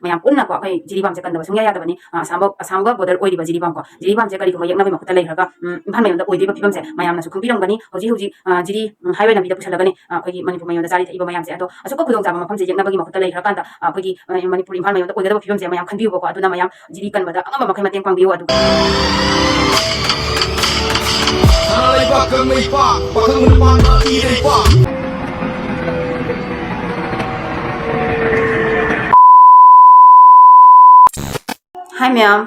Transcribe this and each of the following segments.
mayam punna ko akai jiribam se kandaba sungya yadabani asamba border oiriba jiribam ko jiribam se kari ko yekna makhuta leiraga imphal mayonda oidiba fibam se mayam na su khungbiramgani hoji jiri highway lambi da pusalagani akhoi manipur mayonda jari thaiba mayam se ado asuka khudong jaba mafam se yekna bagi makhuta leira kanda akhoi manipur imphal mayonda oigada fibam se mayam khanbiu ko aduna mayam jiri kanbada angamba makhai mateng pangbiu adu Hi ma'am,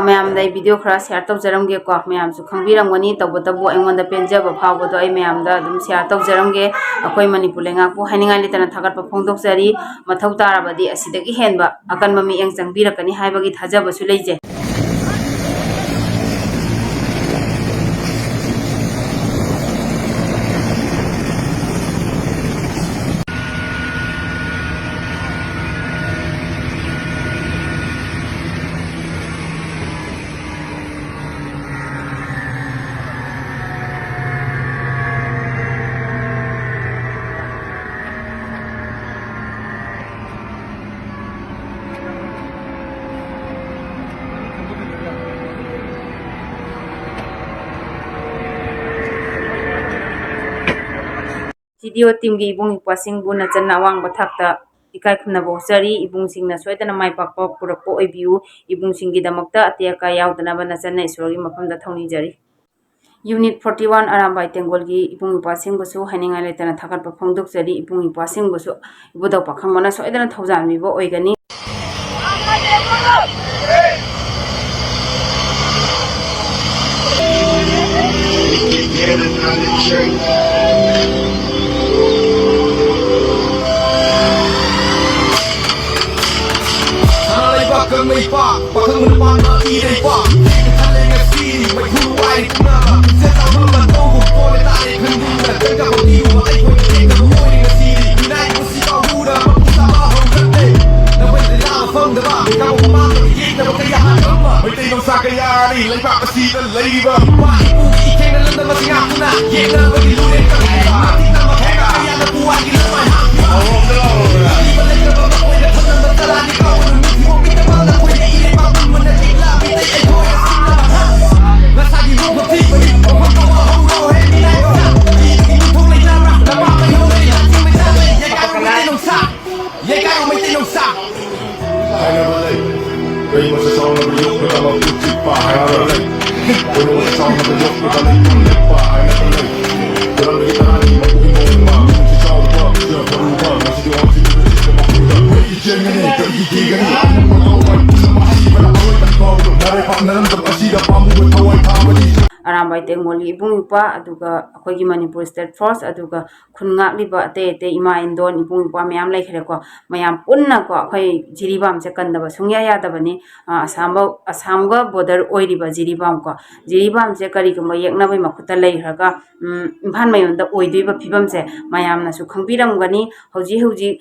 ma'am dai video khara share tawjaramge ko ma'am su khangbiramgani tawbatabu aingonda penjaba phawbodo ai ma'am da dum share tawjaramge akoi manipur lenga ko haninga litana thagat pa phongdokjari mathau tarabadi asidagi henba akan mami eng changbirakani haibagi thajaba su leije video team gi ibung ipasing bu na channa wang bathakta ikai khumna bochari ibung singna soidana mai pakpa purakpo oibiu ibung singi damakta atiaka yaudana bana channa isrogi mafamda thongni jari unit 41 arambai tengol gi ibung ipasing busu haninga letana thakat pa phongdok jari ibung ipasing busu ibudaw pakhang mana soidana thaujan mi bo oigani May pa, pakang mo naman makiday pa Haling at siri, may huwai na Set ang mga togo, pole tayo kandunan Tengka ko di umakay ko yung na huwai na siri Hinay ko si Pahuda, magpusama akong gante Naway nila ang fang daba Ikaw ang mamagigig na makayahan ka ba May tinong sa kayari, lang pakasitan layba Maipugi, ikay na lang na masing ako na Yan na magilunin ka rin Mati na makaya, kaya na buwan Gila may happy Hindi ba lang na mabakoy na tanang matalan Ikaw ang nagsiwang pinabal na Kay masasaw na bayok na tamang putik pa ay natalay Kay masasaw na bayok na tamang putik pa ay natalay Dalang na itanani mabuhin mo ang mga Masasaw na pa, siya parupa Masigaw ang sinipis na makuta May iyan nga ni, kagigigani Ang mga away, sa mahasipan ang away Ang bago, naripang nalandang asida Pamugot away, kamali arambai tengmoli ibung ipa aduga akoigi manipur state force aduga khungak liba ate ima indon ibung ipa mayam laikhre ko mayam punna ko akhoi jiribam se kandaba sungya yadabani asamga border oiriba jiribam se kari gumba yekna bai makhuta leihraga imhan mayonda oidoiba phibam se mayam na su khangbiramgani hoji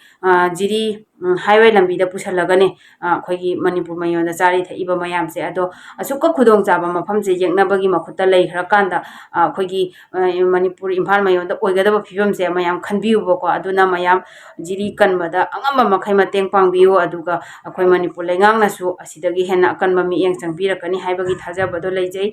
jiri highway lambi da pusalagane akhoi manipur mayonda jari thaiba mayam se ado asuka khudong jaba mafam se yekna bagi makhuta leihrakanda akhoi manipur imphal mayonda oigadaba phibam se mayam khanbiu boko aduna mayam jiri kanbada angamba makhai mateng pangbiu aduga akhoi manipur lengang na su asidagi hena akanba mi eng changbirakani haibagi thajabado leijai